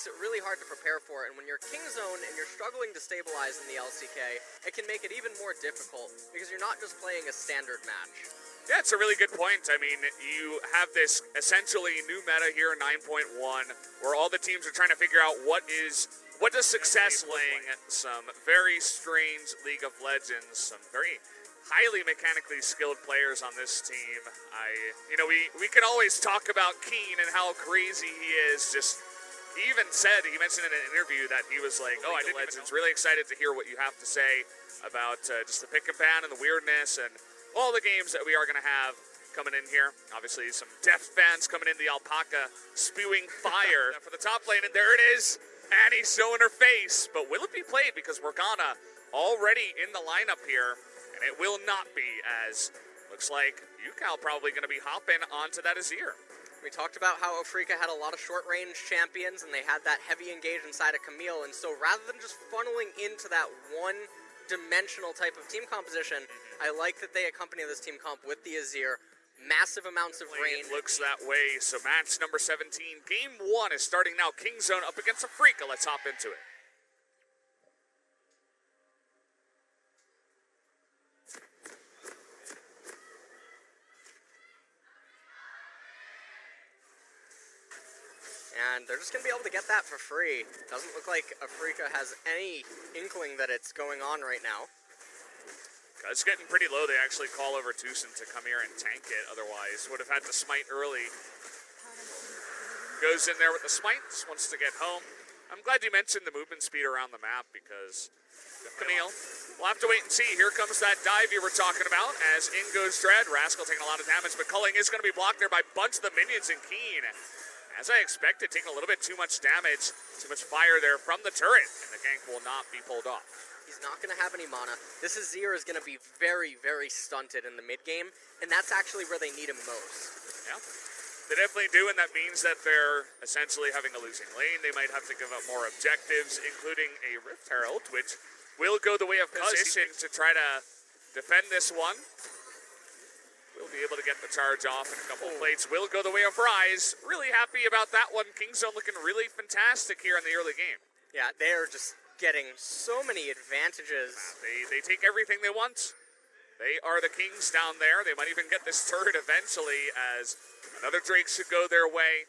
makes it really hard to prepare for. And when you're King Zone and you're struggling to stabilize in the LCK, it can make it even more difficult because you're not just playing a standard match. Yeah, it's a really good point. I mean, you have this essentially new meta here in 9.1 where all the teams are trying to figure out what does success playing some very strange League of Legends, some very highly mechanically skilled players on this team. We can always talk about Keen and how crazy he is. He mentioned in an interview that he was like, I didn't Legends, really excited to hear what you have to say about just the pick and ban and the weirdness and all the games that we are going to have coming in here. Obviously, some Deft fans coming in, the alpaca spewing fire for the top lane, and there it is. Annie's showing her face, but will it be played? Because Morgana already in the lineup here, and it will not be, as looks like UCal probably going to be hopping onto that Azir. We talked about how Afrika had a lot of short-range champions, and they had that heavy engage inside of Camille, and so rather than just funneling into that one-dimensional type of team composition, I like that they accompany this team comp with the Azir. Massive amounts of range. Looks that way, so match number 17. Game 1 is starting now. King Zone up against Afrika. Let's hop into it. And they're just going to be able to get that for free. Doesn't look like Afrika has any inkling that it's going on right now. It's getting pretty low. They actually call over Tucson to come here and tank it. Otherwise, would have had to smite early. Goes in there with the smite. Just wants to get home. I'm glad you mentioned the movement speed around the map because Camille, we'll have to wait and see. Here comes that dive you were talking about as in goes Dread. Rascal taking a lot of damage, but Culling is going to be blocked there by a bunch of the minions and Keen. As I expected, taking a little bit too much damage, too much fire there from the turret, and the gank will not be pulled off. He's not going to have any mana. This Azir is going to be very, very stunted in the mid-game, and that's actually where they need him most. Yeah, they definitely do, and that means that they're essentially having a losing lane. They might have to give up more objectives, including a Rift Herald, which will go the way of position to try to defend this one. We'll be able to get the charge off, and a couple of plates will go the way of Rise. Really happy about that one. King Zone looking really fantastic here in the early game. Yeah, they're just getting so many advantages. They take everything they want. They are the kings down there. They might even get this turret eventually, as another Drake should go their way.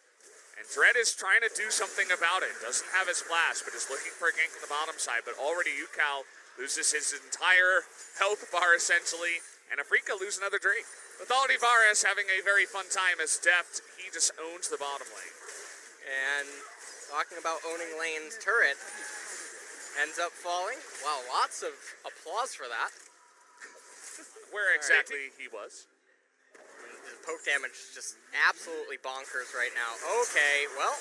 And Dread is trying to do something about it. Doesn't have his flash, but is looking for a gank on the bottom side. But already UCal loses his entire health bar, essentially. And Afrika lose another Drake. Mythology Varus having a very fun time as Deft, he just owns the bottom lane. And talking about owning lane's turret, ends up falling. Wow, lots of applause for that. Where exactly he was. The poke damage is just absolutely bonkers right now. Okay, well,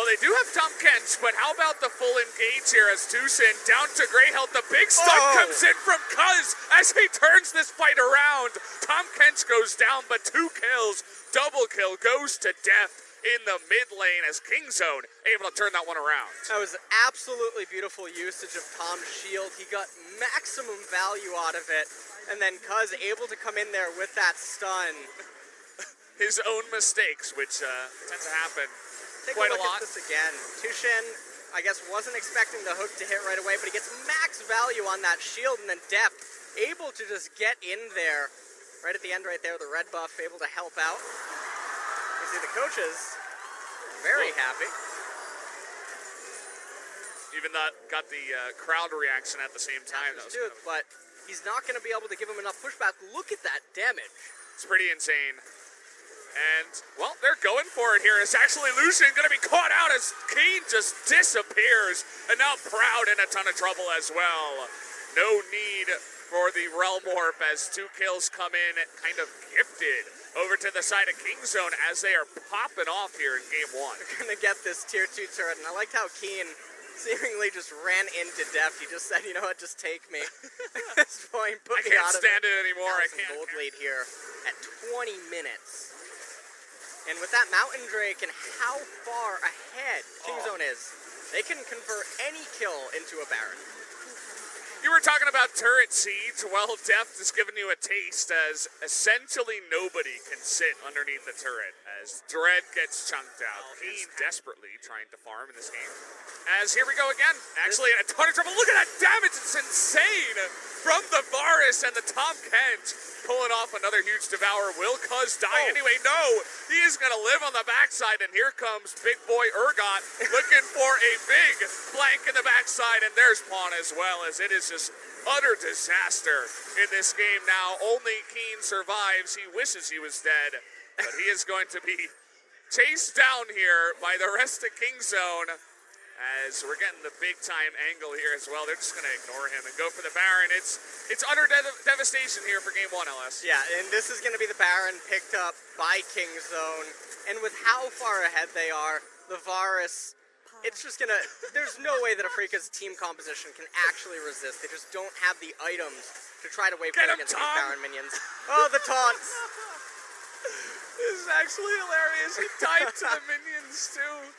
they do have Tom Kench, but how about the full engage here as Tucson down to Grey Health. The big stun comes in from Cuz as he turns this fight around. Tom Kench goes down, but 2 kills. Double kill goes to Deft in the mid lane as King Zone able to turn that one around. That was absolutely beautiful usage of Tom's shield. He got maximum value out of it, and then Cuz able to come in there with that stun. His own mistakes, which tend to happen. Take quite a look lot. at this again. Tushin, I guess, wasn't expecting the hook to hit right away, but he gets max value on that shield, and then Deft able to just get in there. Right at the end right there, the red buff able to help out. You see the coaches very happy. Even got the crowd reaction at the same time. But he's not going to be able to give him enough pushback. Look at that damage. It's pretty insane. And, well, they're going for it here. It's actually Lucian going to be caught out as Keen just disappears. And now Proud in a ton of trouble as well. No need for the Realm Warp as 2 kills come in, kind of gifted over to the side of King Zone as they are popping off here in Game 1. They're going to get this Tier 2 turret, and I liked how Keen seemingly just ran into Deft. He just said, you know what, just take me. At this point, put me out of it. I can't stand it anymore. I can't. Gold lead here at 20 minutes. And with that Mountain Drake and how far ahead King Zone is, they can convert any kill into a Baron. You were talking about turret siege. Well, Deft is giving you a taste as essentially nobody can sit underneath the turret as Dread gets chunked out. Keen desperately trying to farm in this game. As here we go again. Actually, in a ton of trouble. Look at that damage. It's insane from the Varus and the Tom Kent. Pulling off another huge devour. Will Cuz die anyway? No, he is going to live on the backside, and here comes big boy Urgot looking for a big flank in the backside, and there's Pawn as well, as it is just utter disaster in this game now. Only Keen survives. He wishes he was dead, but he is going to be chased down here by the rest of Kingzone. As we're getting the big-time angle here as well. They're just going to ignore him and go for the Baron. It's utter devastation here for Game 1, LS. Yeah, and this is going to be the Baron picked up by Kingzone. And with how far ahead they are, the Varus, it's just going to... There's no way that Afrika's team composition can actually resist. They just don't have the items to try to wave play against these Baron minions. Oh, the taunts! This is actually hilarious. He died to the minions, too.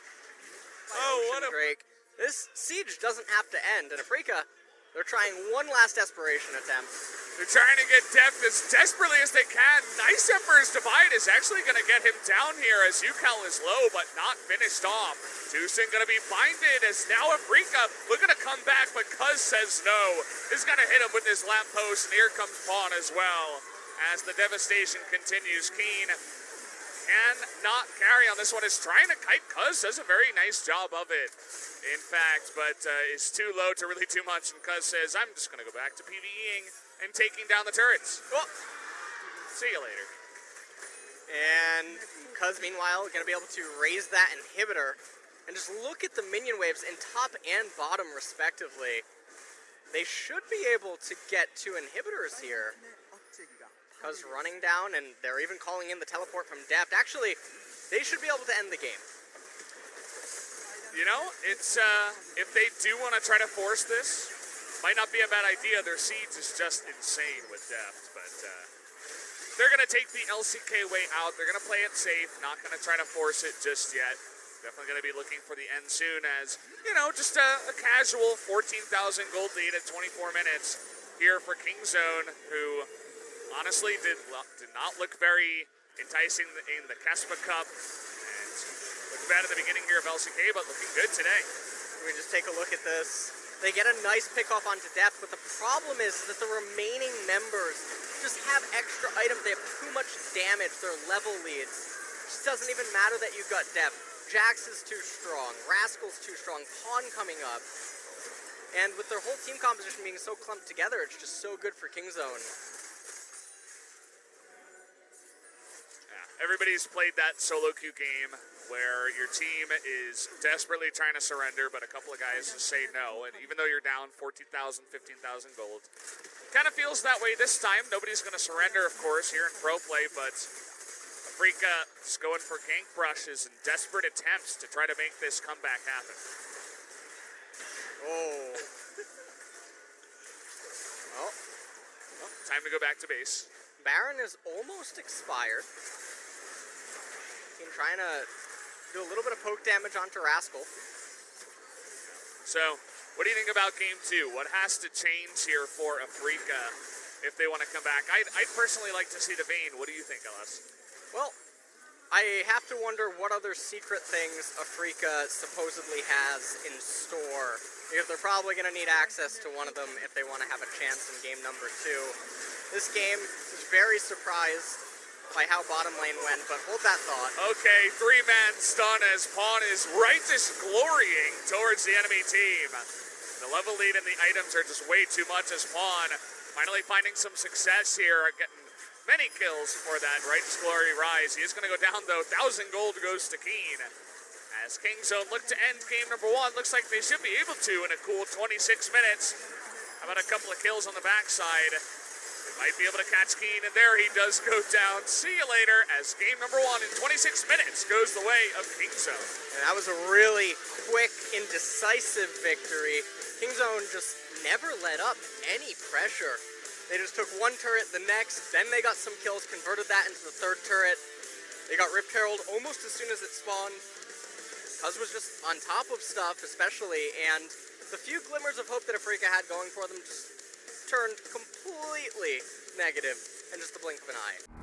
Oh, what a break. This siege doesn't have to end, and Afrika, they're trying one last desperation attempt. They're trying to get Deft as desperately as they can. Nice Emperor's Divide is actually going to get him down here as Ucal is low, but not finished off. Tucson going to be binded as now Afrika looking to come back, but Cuz says no. Is going to hit him with his lamppost, and here comes Pawn as well. As the devastation continues, Keen cannot carry on this one. Is trying to kite. Cuz does a very nice job of it, in fact, but is too low to really do much. And Cuz says, I'm just going to go back to PvEing and taking down the turrets. Oh. See you later. And Cuz, meanwhile, going to be able to raise that inhibitor. And just look at the minion waves in top and bottom, respectively. They should be able to get 2 inhibitors here. Cuz running down, and they're even calling in the teleport from Deft. Actually, they should be able to end the game. You know, it's if they do want to try to force this, might not be a bad idea. Their siege is just insane with Deft, but they're going to take the LCK way out. They're going to play it safe, not going to try to force it just yet. Definitely going to be looking for the end soon as, you know, just a casual 14,000 gold lead at 24 minutes here for Kingzone, who... honestly, did not look very enticing in the Kespa Cup, and looked bad at the beginning here of LCK, but looking good today. We just take a look at this. They get a nice pick-off onto Deft, but the problem is that the remaining members just have extra items. They have too much damage. They're level leads. It just doesn't even matter that you've got Deft. Jax is too strong. Rascal's too strong. Pawn coming up. And with their whole team composition being so clumped together, it's just so good for Kingzone. Everybody's played that solo queue game where your team is desperately trying to surrender, but a couple of guys just say no, and even though you're down 14,000, 15,000 gold, kind of feels that way this time. Nobody's going to surrender, of course, here in pro play, but Afrika is going for gank brushes and desperate attempts to try to make this comeback happen. Oh. Well, time to go back to base. Baron is almost expired. Trying to do a little bit of poke damage onto Rascal. So, what do you think about Game 2? What has to change here for Afrika if they want to come back? I'd personally like to see the Vayne. What do you think, LS? Well, I have to wonder what other secret things Afrika supposedly has in store, because they're probably going to need access to one of them if they want to have a chance in game number 2. This game is very surprised by how bottom lane went, but hold that thought. Okay, 3-man stun as Pawn is righteous glorying towards the enemy team. The level lead and the items are just way too much as Pawn finally finding some success here, getting many kills for that righteous glory rise. He is going to go down though. 1,000 gold goes to Keen. As Kingzone look to end game number 1, looks like they should be able to in a cool 26 minutes. How about a couple of kills on the backside? Might be able to catch Keen, and there he does go down. See you later, as game number 1 in 26 minutes goes the way of Kingzone. And that was a really quick, indecisive victory. Kingzone just never let up any pressure. They just took one turret, the next, then they got some kills, converted that into the 3rd turret. They got Rift Herald almost as soon as it spawned. Cuz was just on top of stuff, especially, and the few glimmers of hope that Afrika had going for them just turned completely negative in just the blink of an eye.